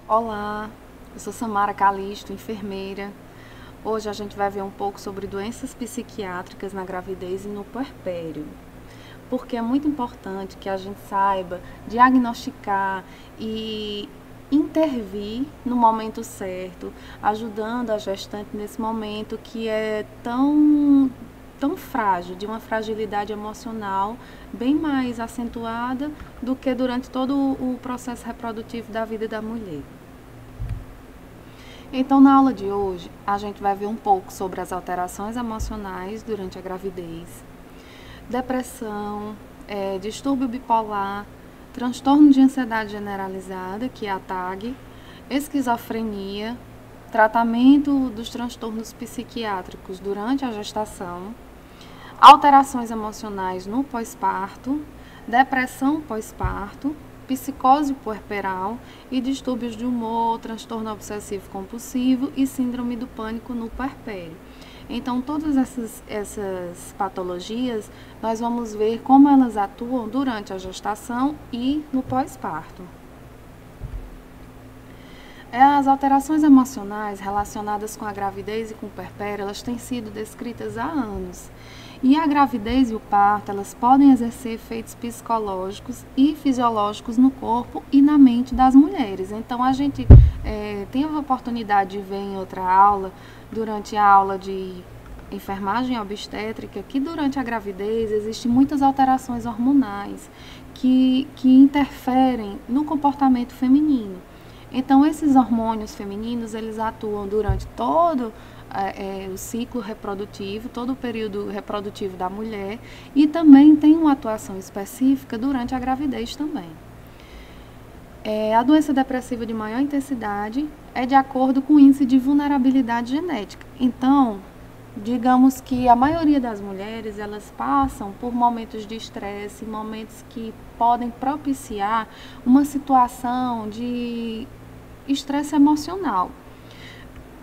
Olá, eu sou Samara Calisto, enfermeira. Hoje a gente vai ver um pouco sobre doenças psiquiátricas na gravidez e no puerpério. Porque é muito importante que a gente saiba diagnosticar e intervir no momento certo, ajudando a gestante nesse momento que é tão frágil, de uma fragilidade emocional bem mais acentuada do que durante todo o processo reprodutivo da vida da mulher. Então, na aula de hoje, a gente vai ver um pouco sobre as alterações emocionais durante a gravidez, depressão, distúrbio bipolar, transtorno de ansiedade generalizada, que é a TAG, esquizofrenia, tratamento dos transtornos psiquiátricos durante a gestação, alterações emocionais no pós-parto, depressão pós-parto, psicose puerperal e distúrbios de humor, transtorno obsessivo compulsivo e síndrome do pânico no puerpério. Então, todas essas patologias, nós vamos ver como elas atuam durante a gestação e no pós-parto. As alterações emocionais relacionadas com a gravidez e com o puerpério, elas têm sido descritas há anos. E a gravidez e o parto, elas podem exercer efeitos psicológicos e fisiológicos no corpo e na mente das mulheres. Então, a gente teve a oportunidade de ver em outra aula, durante a aula de enfermagem obstétrica, que durante a gravidez existem muitas alterações hormonais que interferem no comportamento feminino. Então, esses hormônios femininos, eles atuam durante todo o ciclo reprodutivo, todo o período reprodutivo da mulher e também tem uma atuação específica durante a gravidez também. A doença depressiva de maior intensidade é de acordo com o índice de vulnerabilidade genética. Então, digamos que a maioria das mulheres, elas passam por momentos de estresse, momentos que podem propiciar uma situação de estresse emocional.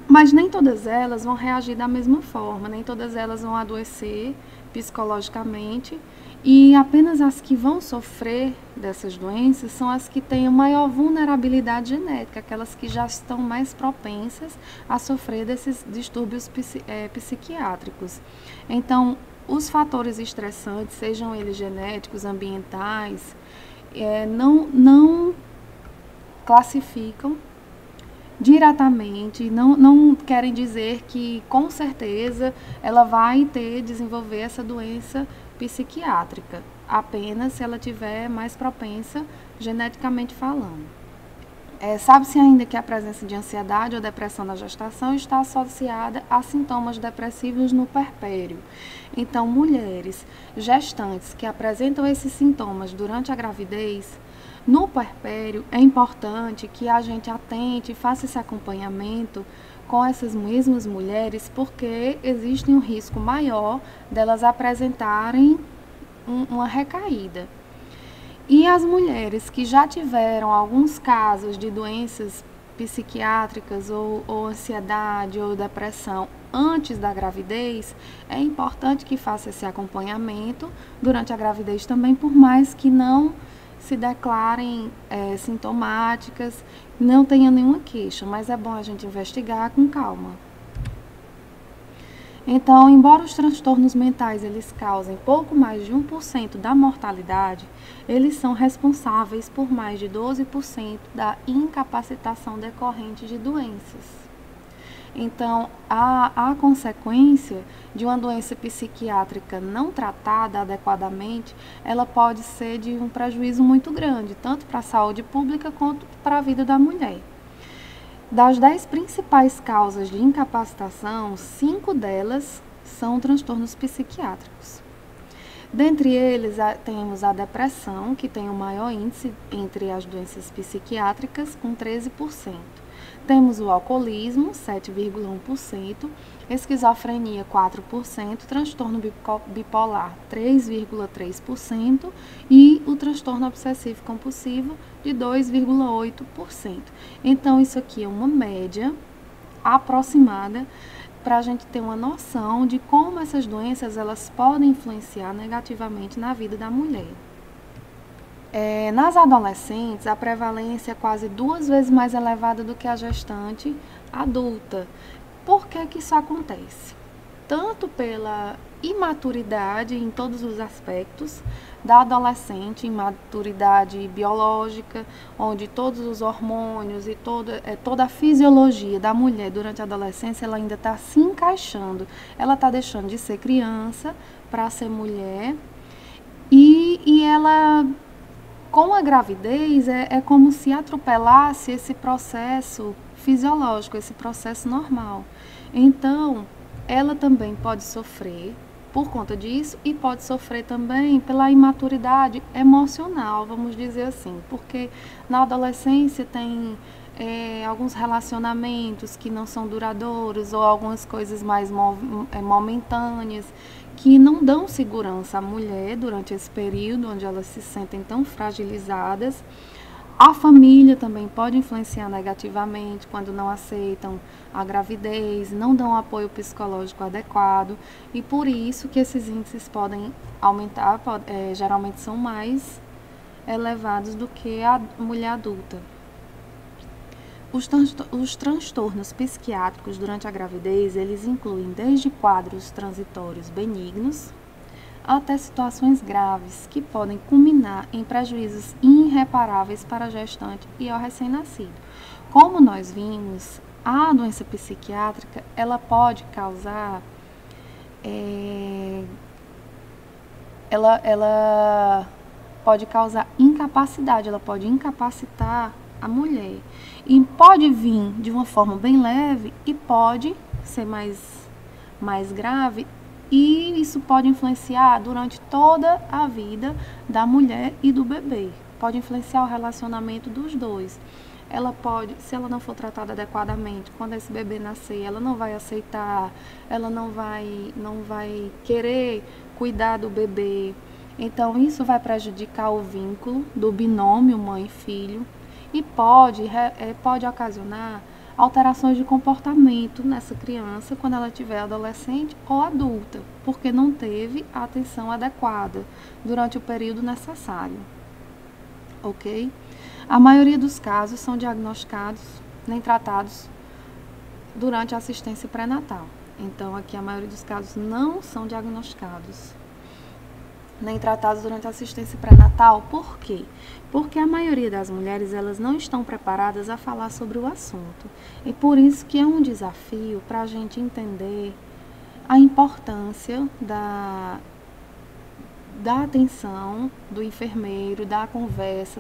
Mas nem todas elas vão reagir da mesma forma, nem todas elas vão adoecer psicologicamente e apenas as que vão sofrer dessas doenças são as que têm maior vulnerabilidade genética, aquelas que já estão mais propensas a sofrer desses distúrbios psiquiátricos. Então, os fatores estressantes, sejam eles genéticos, ambientais, não classificam diretamente, não querem dizer que com certeza ela vai desenvolver essa doença psiquiátrica, apenas se ela tiver mais propensa geneticamente falando. Sabe-se ainda que a presença de ansiedade ou depressão na gestação está associada a sintomas depressivos no puerpério. Então, mulheres gestantes que apresentam esses sintomas durante a gravidez, no puerpério, é importante que a gente atente e faça esse acompanhamento com essas mesmas mulheres, porque existe um risco maior delas apresentarem uma recaída. E as mulheres que já tiveram alguns casos de doenças psiquiátricas ou ansiedade ou depressão antes da gravidez, é importante que faça esse acompanhamento durante a gravidez também, por mais que não se declarem sintomáticas, não tenha nenhuma queixa, mas é bom a gente investigar com calma. Então, embora os transtornos mentais eles causem pouco mais de 1% da mortalidade, eles são responsáveis por mais de 12% da incapacitação decorrente de doenças. Então, a consequência de uma doença psiquiátrica não tratada adequadamente, ela pode ser de um prejuízo muito grande, tanto para a saúde pública quanto para a vida da mulher. Das 10 principais causas de incapacitação, 5 delas são transtornos psiquiátricos. Dentre eles, temos a depressão, que tem o maior índice entre as doenças psiquiátricas, com 13%. Temos o alcoolismo, 7,1%, esquizofrenia, 4%, transtorno bipolar, 3,3% e o transtorno obsessivo compulsivo, de 2,8%. Então, isso aqui é uma média aproximada para a gente ter uma noção de como essas doenças elas podem influenciar negativamente na vida da mulher. Nas adolescentes, a prevalência é quase 2 vezes mais elevada do que a gestante adulta. Por que que isso acontece? Tanto pela imaturidade em todos os aspectos da adolescente, imaturidade biológica, onde todos os hormônios e toda a fisiologia da mulher durante a adolescência, ela ainda está se encaixando. Ela está deixando de ser criança para ser mulher e ela, com a gravidez, é como se atropelasse esse processo fisiológico, esse processo normal. Então, ela também pode sofrer por conta disso e pode sofrer também pela imaturidade emocional, vamos dizer assim, porque na adolescência tem alguns relacionamentos que não são duradouros ou algumas coisas mais momentâneas que não dão segurança à mulher durante esse período onde elas se sentem tão fragilizadas. A família também pode influenciar negativamente quando não aceitam a gravidez, não dão apoio psicológico adequado e por isso que esses índices podem aumentar, geralmente são mais elevados do que a mulher adulta. Os transtornos psiquiátricos durante a gravidez, eles incluem desde quadros transitórios benignos até situações graves que podem culminar em prejuízos irreparáveis para a gestante e ao recém-nascido. Como nós vimos, a doença psiquiátrica, ela pode causar, ela pode causar incapacidade, ela pode incapacitar a mulher. E pode vir de uma forma bem leve e pode ser mais grave. E isso pode influenciar durante toda a vida da mulher e do bebê. Pode influenciar o relacionamento dos dois. Ela pode, se ela não for tratada adequadamente, quando esse bebê nascer, ela não vai aceitar, ela não vai querer cuidar do bebê. Então, isso vai prejudicar o vínculo do binômio mãe e filho e pode ocasionar alterações de comportamento nessa criança quando ela estiver adolescente ou adulta, porque não teve a atenção adequada durante o período necessário, ok? A maioria dos casos são diagnosticados nem tratados durante a assistência pré-natal. Então, aqui a maioria dos casos não são diagnosticados nem tratados durante a assistência pré-natal. Por quê? Porque a maioria das mulheres, elas não estão preparadas a falar sobre o assunto. E por isso que é um desafio para a gente entender a importância da atenção do enfermeiro, da conversa,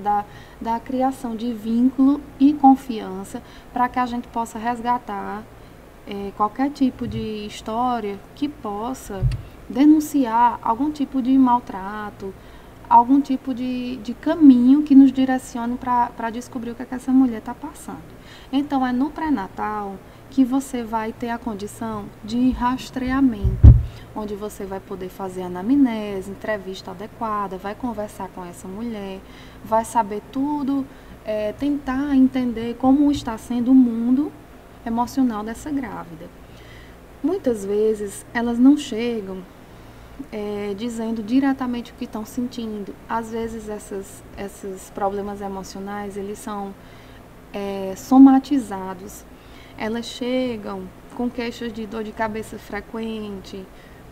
da criação de vínculo e confiança para que a gente possa resgatar qualquer tipo de história que possa denunciar algum tipo de maltrato, algum tipo de caminho que nos direcione para descobrir o que essa mulher está passando. Então, é no pré-natal que você vai ter a condição de rastreamento, onde você vai poder fazer anamnese, entrevista adequada, vai conversar com essa mulher, vai saber tudo, tentar entender como está sendo o mundo emocional dessa grávida. Muitas vezes elas não chegam dizendo diretamente o que estão sentindo. Às vezes esses problemas emocionais, eles são somatizados. Elas chegam com queixas de dor de cabeça frequente,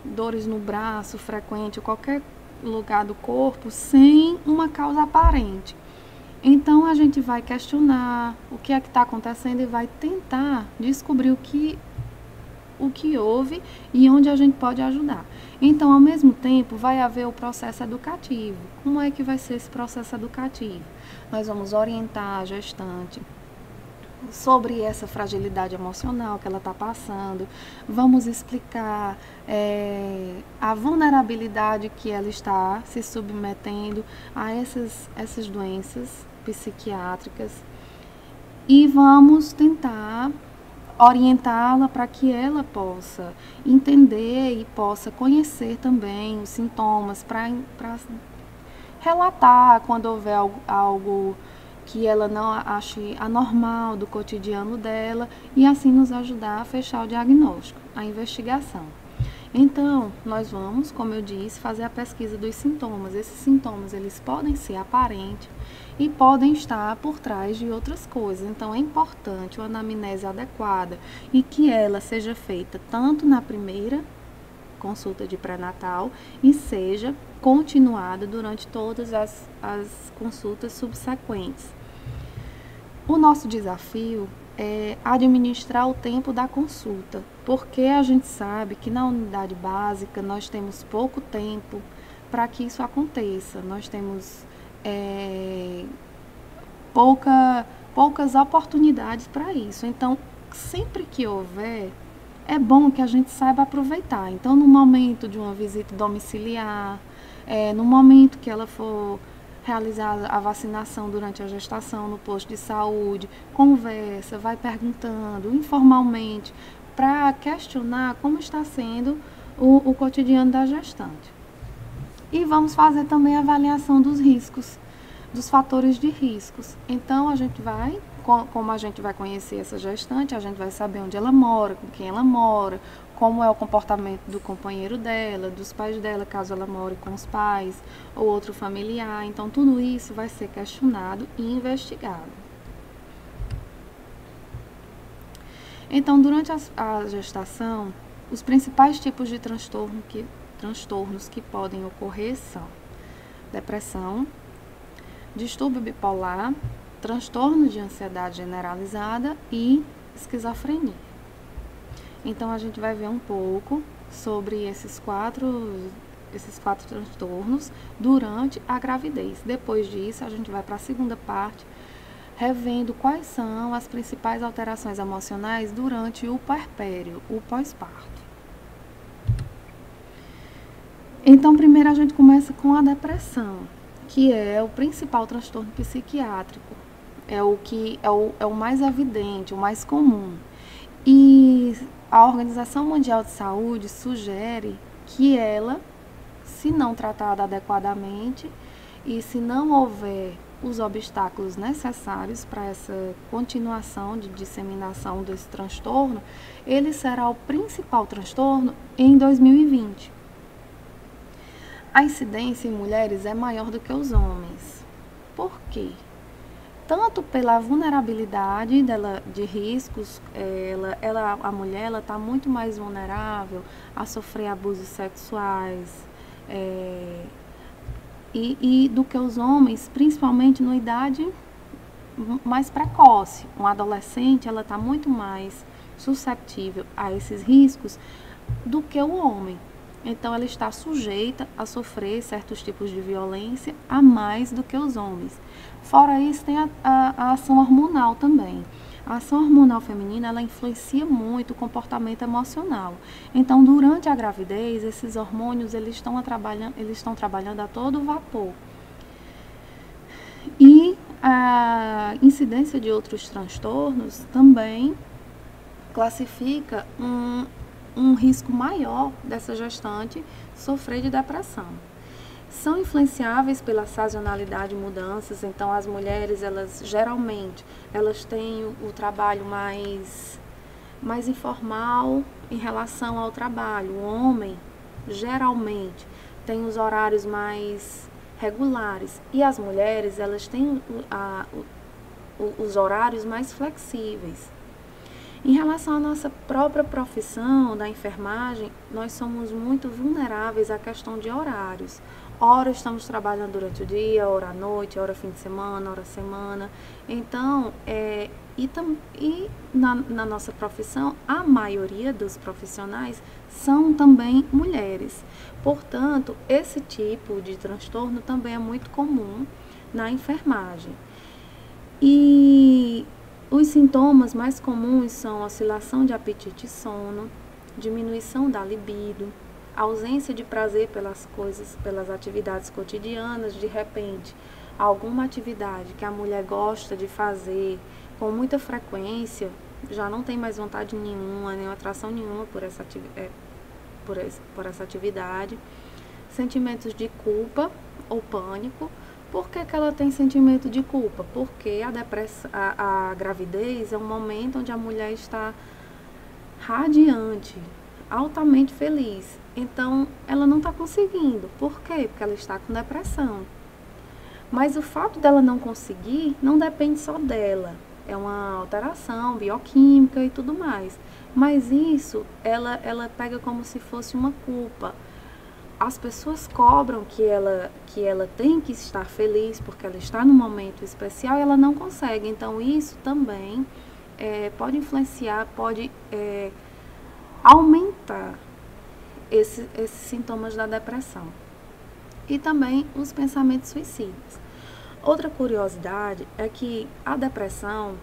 dores no braço frequente, ou qualquer lugar do corpo, sem uma causa aparente. Então a gente vai questionar o que é que está acontecendo e vai tentar descobrir o que houve e onde a gente pode ajudar. Então, ao mesmo tempo, vai haver o processo educativo. Como é que vai ser esse processo educativo? Nós vamos orientar a gestante sobre essa fragilidade emocional que ela está passando, vamos explicar a vulnerabilidade que ela está se submetendo a essas doenças psiquiátricas e vamos tentar orientá-la para que ela possa entender e possa conhecer também os sintomas, para relatar quando houver algo que ela não ache anormal do cotidiano dela e assim nos ajudar a fechar o diagnóstico, a investigação. Então, nós vamos, como eu disse, fazer a pesquisa dos sintomas. Esses sintomas, eles podem ser aparentes e podem estar por trás de outras coisas. Então, é importante uma anamnese adequada e que ela seja feita tanto na primeira consulta de pré-natal e seja continuada durante todas as consultas subsequentes. O nosso desafio é administrar o tempo da consulta, porque a gente sabe que na unidade básica nós temos pouco tempo para que isso aconteça. Nós temos poucas oportunidades para isso. Então, sempre que houver, é bom que a gente saiba aproveitar. Então, no momento de uma visita domiciliar, no momento que ela for realizar a vacinação durante a gestação no posto de saúde, conversa, vai perguntando informalmente para questionar como está sendo o cotidiano da gestante. E vamos fazer também a avaliação dos riscos, dos fatores de riscos. Então, a gente vai, como a gente vai conhecer essa gestante, a gente vai saber onde ela mora, com quem ela mora, como é o comportamento do companheiro dela, dos pais dela, caso ela more com os pais ou outro familiar. Então, tudo isso vai ser questionado e investigado. Então, durante a gestação, os principais tipos de transtornos que podem ocorrer são depressão, distúrbio bipolar, transtorno de ansiedade generalizada e esquizofrenia. Então, a gente vai ver um pouco sobre esses quatro transtornos durante a gravidez. Depois disso, a gente vai para a segunda parte, revendo quais são as principais alterações emocionais durante o puerpério, o pós-parto. Então, primeiro a gente começa com a depressão, que é o principal transtorno psiquiátrico. É o mais evidente, o mais comum. E a Organização Mundial de Saúde sugere que ela, se não tratada adequadamente e se não houver os obstáculos necessários para essa continuação de disseminação desse transtorno, ele será o principal transtorno em 2020. A incidência em mulheres é maior do que os homens. Por quê? Tanto pela vulnerabilidade dela, de riscos, a mulher está muito mais vulnerável a sofrer abusos sexuais e do que os homens, principalmente numa idade mais precoce. Um adolescente, ela está muito mais susceptível a esses riscos do que o homem. Então, ela está sujeita a sofrer certos tipos de violência a mais do que os homens. Fora isso, tem a ação hormonal também. A ação hormonal feminina, ela influencia muito o comportamento emocional. Então, durante a gravidez, esses hormônios, eles estão trabalhando a todo vapor. E a incidência de outros transtornos também classifica um risco maior dessa gestante sofrer de depressão. São influenciáveis pela sazonalidade e mudanças, então as mulheres, geralmente têm o trabalho mais informal em relação ao trabalho. O homem, geralmente, tem os horários mais regulares e as mulheres, elas têm os horários mais flexíveis. Em relação à nossa própria profissão da enfermagem, nós somos muito vulneráveis à questão de horários. Ora estamos trabalhando durante o dia, ora à noite, ora fim de semana, ora semana. Então, na nossa profissão, a maioria dos profissionais são também mulheres. Portanto, esse tipo de transtorno também é muito comum na enfermagem. E os sintomas mais comuns são oscilação de apetite e sono, diminuição da libido, ausência de prazer pelas atividades cotidianas. De repente, alguma atividade que a mulher gosta de fazer com muita frequência, já não tem mais vontade nenhuma, nem atração nenhuma por essa atividade. Sentimentos de culpa ou pânico. Por que ela tem sentimento de culpa? Porque a gravidez é um momento onde a mulher está radiante. altamente feliz. Então, ela não está conseguindo. Por quê? Porque ela está com depressão. Mas o fato dela não conseguir não depende só dela. É uma alteração bioquímica e tudo mais. Mas isso, ela pega como se fosse uma culpa. As pessoas cobram que ela tem que estar feliz porque ela está num momento especial e ela não consegue. Então, isso também pode influenciar, pode aumentar esses sintomas da depressão. E também os pensamentos suicidas. Outra curiosidade é que a depressão,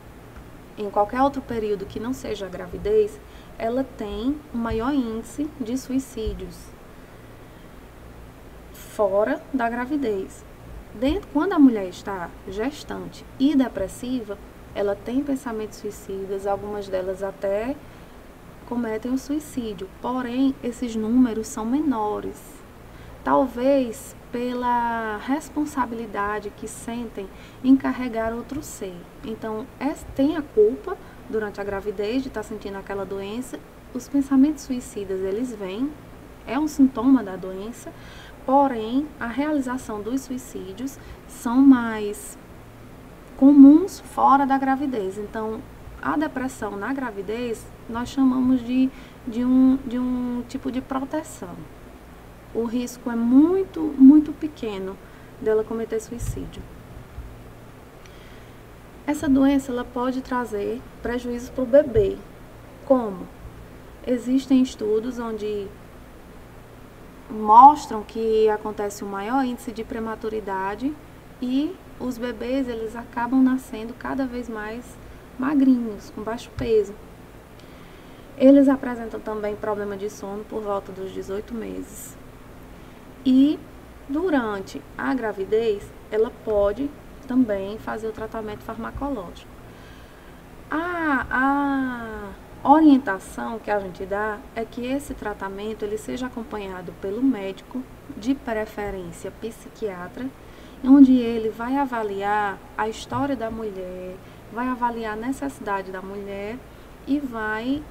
em qualquer outro período que não seja a gravidez, ela tem um maior índice de suicídios fora da gravidez. Quando a mulher está gestante e depressiva, ela tem pensamentos suicidas, algumas delas até cometem o suicídio. Porém, esses números são menores. Talvez pela responsabilidade que sentem em carregar outro ser. Então, tem a culpa durante a gravidez de estar sentindo aquela doença. Os pensamentos suicidas, eles vêm, é um sintoma da doença, porém, a realização dos suicídios são mais comuns fora da gravidez. Então, a depressão na gravidez, nós chamamos de um tipo de proteção. O risco é muito, muito pequeno dela cometer suicídio. Essa doença ela pode trazer prejuízos para o bebê. Como? Existem estudos onde mostram que acontece um maior índice de prematuridade e os bebês eles acabam nascendo cada vez mais magrinhos, com baixo peso. Eles apresentam também problema de sono por volta dos 18 meses. E durante a gravidez, ela pode também fazer o tratamento farmacológico. A orientação que a gente dá é que esse tratamento ele seja acompanhado pelo médico, de preferência psiquiatra, onde ele vai avaliar a história da mulher, vai avaliar a necessidade da mulher e vai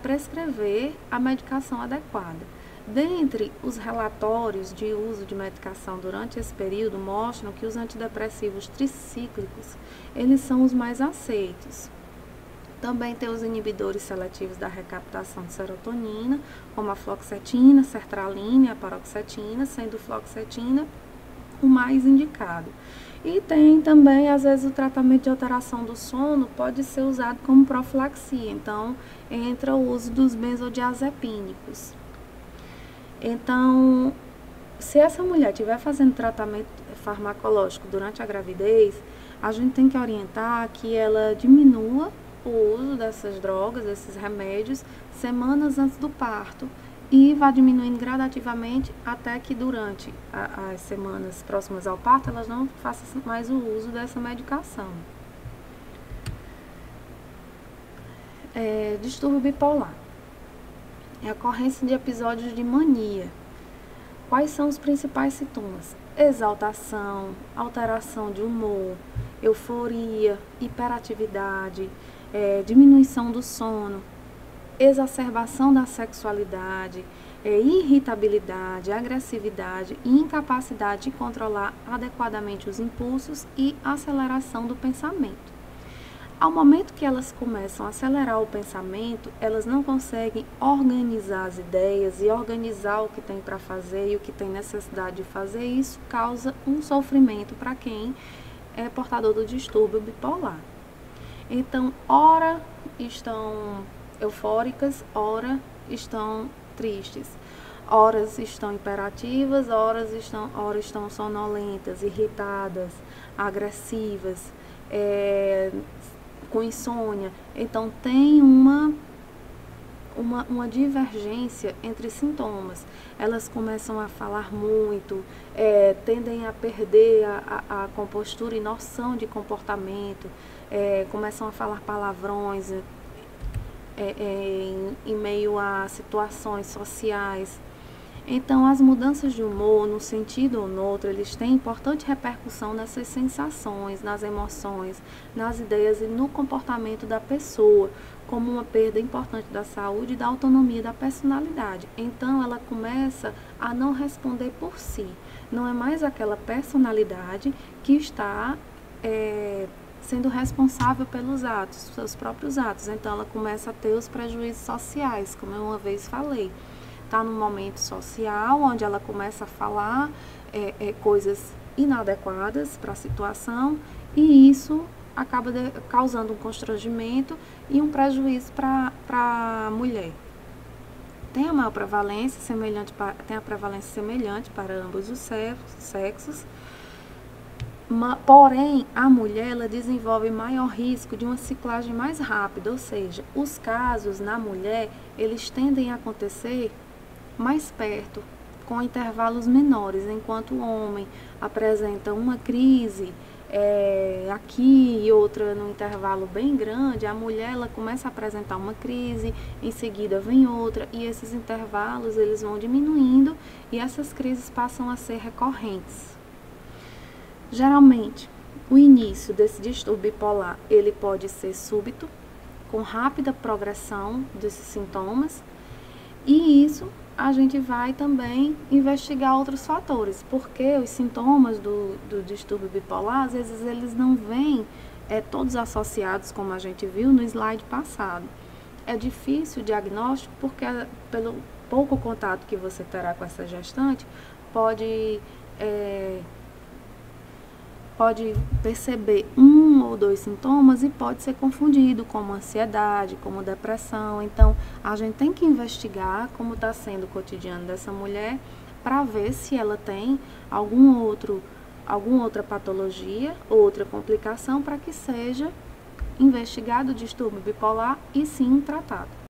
prescrever a medicação adequada. Dentre os relatórios de uso de medicação durante esse período mostram que os antidepressivos tricíclicos, eles são os mais aceitos. Também tem os inibidores seletivos da recaptação de serotonina, como a fluoxetina, sertralina e a paroxetina, sendo fluoxetina o mais indicado. E tem também, às vezes, o tratamento de alteração do sono pode ser usado como profilaxia. Então, entra o uso dos benzodiazepínicos. Então, se essa mulher estiver fazendo tratamento farmacológico durante a gravidez, a gente tem que orientar que ela diminua o uso dessas drogas, desses remédios, semanas antes do parto. E vai diminuindo gradativamente até que durante as semanas próximas ao parto, elas não façam mais o uso dessa medicação. Distúrbio bipolar. É a ocorrência de episódios de mania. Quais são os principais sintomas? Exaltação, alteração de humor, euforia, hiperatividade, diminuição do sono, exacerbação da sexualidade, irritabilidade, agressividade e incapacidade de controlar adequadamente os impulsos e aceleração do pensamento. Ao momento que elas começam a acelerar o pensamento, elas não conseguem organizar as ideias e organizar o que tem para fazer e o que tem necessidade de fazer, e isso causa um sofrimento para quem é portador do distúrbio bipolar. Então, ora estão eufóricas, ora estão tristes, horas estão hiperativas, horas estão sonolentas, irritadas, agressivas, com insônia. Então tem uma divergência entre sintomas. Elas começam a falar muito, tendem a perder a compostura e noção de comportamento, começam a falar palavrões em meio a situações sociais, Então, as mudanças de humor, num sentido ou no outro, eles têm importante repercussão nessas sensações, nas emoções, nas ideias e no comportamento da pessoa, como uma perda importante da saúde e da autonomia da personalidade. Então, ela começa a não responder por si. Não é mais aquela personalidade que está sendo responsável pelos atos, seus próprios atos. Então, ela começa a ter os prejuízos sociais, como eu uma vez falei. Está num momento social onde ela começa a falar coisas inadequadas para a situação, e isso acaba causando um constrangimento e um prejuízo para a mulher. Tem a prevalência semelhante para ambos os sexos, porém a mulher ela desenvolve maior risco de uma ciclagem mais rápida, ou seja, os casos na mulher eles tendem a acontecer mais perto, com intervalos menores, enquanto o homem apresenta uma crise aqui e outra num intervalo bem grande, a mulher ela começa a apresentar uma crise, em seguida vem outra, e esses intervalos eles vão diminuindo e essas crises passam a ser recorrentes. Geralmente, o início desse distúrbio bipolar ele pode ser súbito, com rápida progressão desses sintomas, e isso a gente vai também investigar outros fatores, porque os sintomas do distúrbio bipolar, às vezes eles não vêm todos associados, como a gente viu no slide passado. É difícil o diagnóstico porque pelo pouco contato que você terá com essa gestante, pode perceber um ou dois sintomas e pode ser confundido como ansiedade, como depressão. Então, a gente tem que investigar como está sendo o cotidiano dessa mulher para ver se ela tem alguma outra patologia, outra complicação, para que seja investigado o distúrbio bipolar e sim tratado.